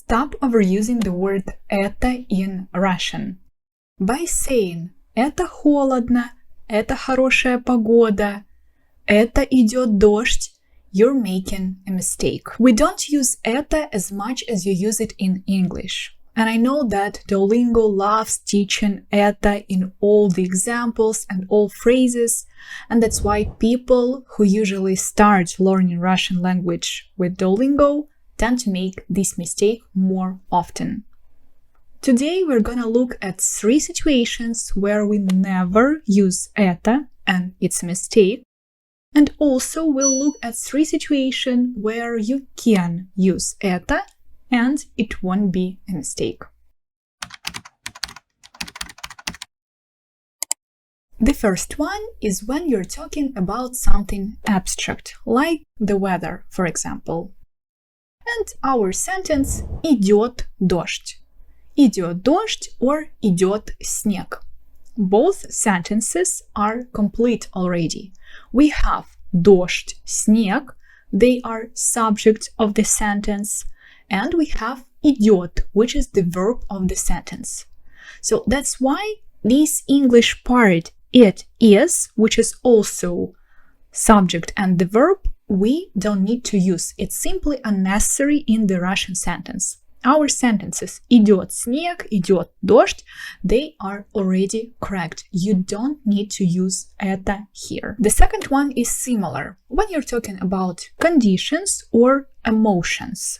Stop overusing the word «это» in Russian. By saying «это холодно», «это хорошая погода», «это идет дождь», you're making a mistake. We don't use «это» as much as you use it in English. And I know that Duolingo loves teaching «это» in all the examples and all phrases, and that's why people who usually start learning Russian language with Duolingo tend to make this mistake more often. Today we're gonna look at 3 situations where we never use «это» and it's a mistake, and also we'll look at 3 situations where you can use «это» and it won't be a mistake. The first one is when you're talking about something abstract, like the weather, for example. And our sentence «идет дождь». «Идет дождь» or «идет снег». Both sentences are complete already. We have дождь, снег, they are subject of the sentence, and we have идет, which is the verb of the sentence. So that's why this English part it is, which is also subject and the verb, we don't need to use. It's simply unnecessary in the Russian sentence. Our sentences идет снег, идет дождь, they are already correct. You don't need to use это here. The second one is similar when you're talking about conditions or emotions.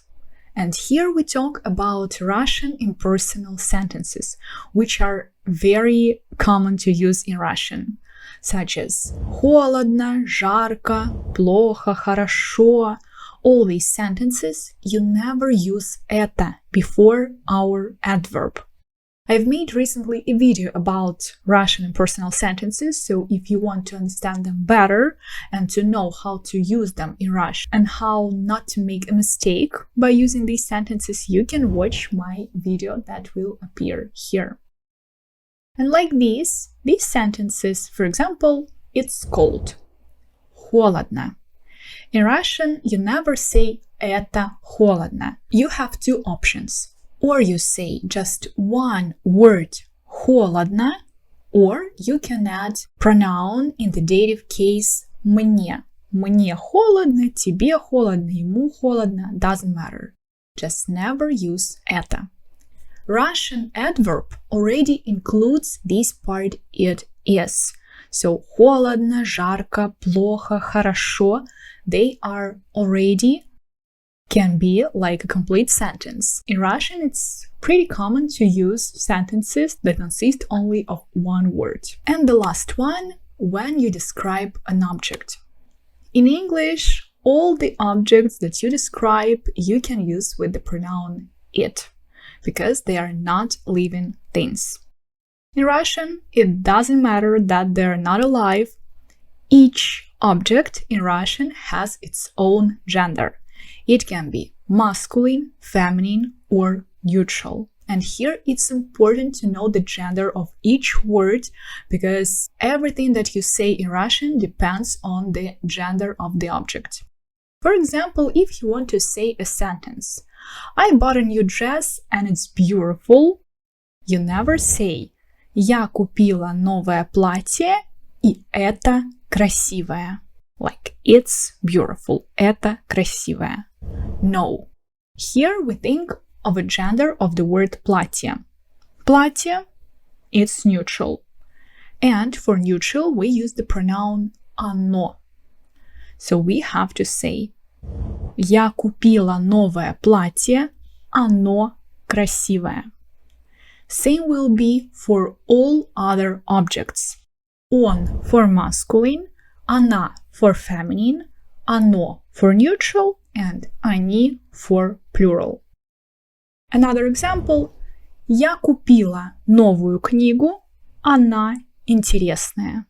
And here we talk about Russian impersonal sentences, which are very common to use in Russian, such as холодно, жарко, плохо, хорошо. All these sentences, you never use это before our adverb. I've made recently a video about Russian impersonal sentences, so if you want to understand them better and to know how to use them in Russian and how not to make a mistake by using these sentences, you can watch my video that will appear here. And like these sentences, for example, it's cold. Холодно. In Russian, you never say «это холодно». You have 2 options. Or you say just one word холодно, or you can add pronoun in the dative case мне. Мне холодно, тебе холодно, ему холодно, doesn't matter. Just never use это. Russian adverb already includes this part it is. So холодно, жарко, плохо, хорошо, they are already can be like a complete sentence. In Russian, it's pretty common to use sentences that consist only of one word. And the last one, when you describe an object. In English, all the objects that you describe, you can use with the pronoun it, because they are not living things. In Russian, it doesn't matter that they're not alive. Each object in Russian has its own gender. It can be masculine, feminine, or neutral. And here it's important to know the gender of each word because everything that you say in Russian depends on the gender of the object. For example, if you want to say a sentence, I bought a new dress and it's beautiful, you never say Я купила новое платье и это красивое. Like, it's beautiful. Это красивое. No. Here we think of a gender of the word платье. Платье, it's neutral. And for neutral, we use the pronoun оно. So we have to say Я купила новое платье, оно красивое. Same will be for all other objects. Он for masculine, она for feminine, оно for neutral, and они for plural. Another example. Я купила новую книгу, она интересная.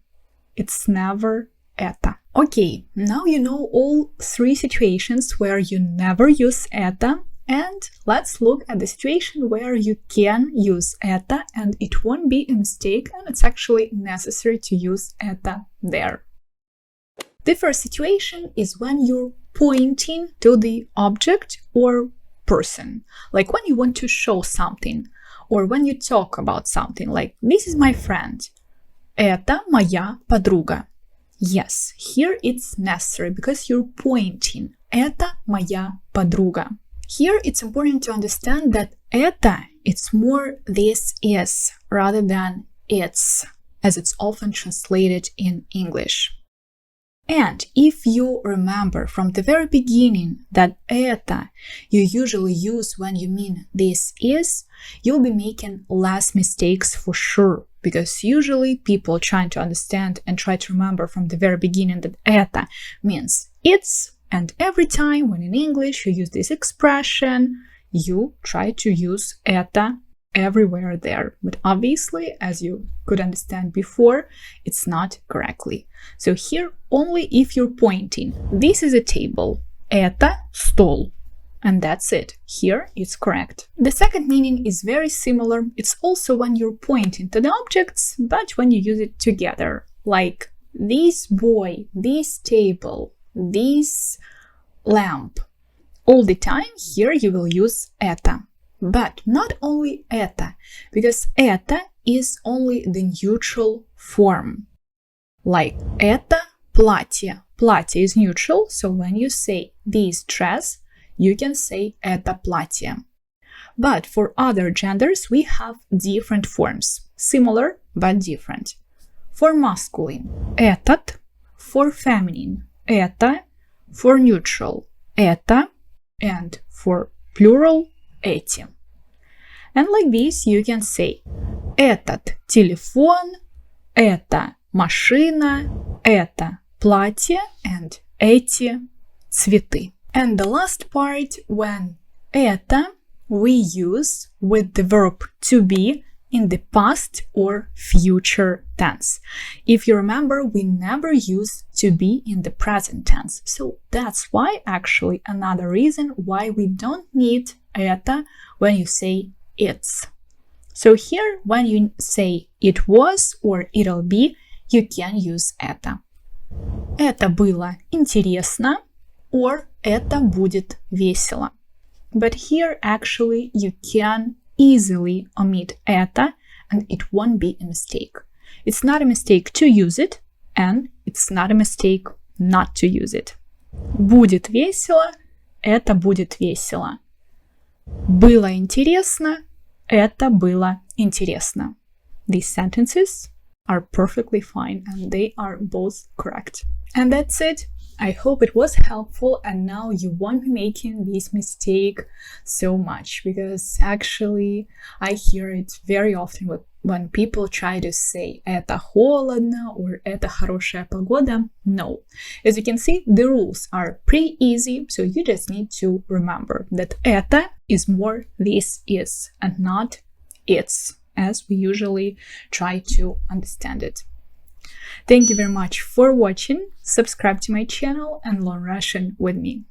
It's never это. Okay, now you know all 3 situations where you never use это, and let's look at the situation where you can use это and it won't be a mistake and it's actually necessary to use это there. The first situation is when you're pointing to the object or person, like when you want to show something, or when you talk about something, like this is my friend. Это моя подруга. Yes, here it's necessary because you're pointing. Это моя подруга. Here it's important to understand that это, it's more this is rather than it's, as it's often translated in English. And if you remember from the very beginning that это you usually use when you mean this is, you'll be making less mistakes for sure, because usually people trying to understand and try to remember from the very beginning that это means it's, and every time when in English you use this expression, you try to use это everywhere there. But obviously, as you could understand before, it's not correctly. So here, only if you're pointing, this is a table, это стол, and that's it. Here, it's correct. The second meaning is very similar. It's also when you're pointing to the objects, but when you use it together, like this boy, this table, this lamp. All the time, here you will use это. But not only это, because это is only the neutral form. Like это платье. Платье is neutral, so when you say this dress, you can say это платье. But for other genders, we have different forms. Similar, but different. For masculine, этот. For feminine, это. For neutral, это. And for plural, эти. And like this you can say этот телефон, эта машина, это платье, and эти цветы. And the last part, when это we use with the verb to be in the past or future tense. If you remember, we never use to be in the present tense. So that's why actually another reason why we don't need это when you say it's. So here, when you say it was or it'll be, you can use это. Это было интересно or это будет весело. But here actually you can easily omit это and it won't be a mistake. It's not a mistake to use it, and it's not a mistake not to use it. Будет весело, это будет весело. Было интересно, это было интересно. These sentences are perfectly fine and they are both correct. And that's it. I hope it was helpful and now you won't be making this mistake so much, because actually I hear it very often when people try to say это холодно or это хорошая погода. No. As you can see, the rules are pretty easy, so you just need to remember that это is more this is and not it's, as we usually try to understand it. Thank you very much for watching. Subscribe to my channel and learn Russian with me.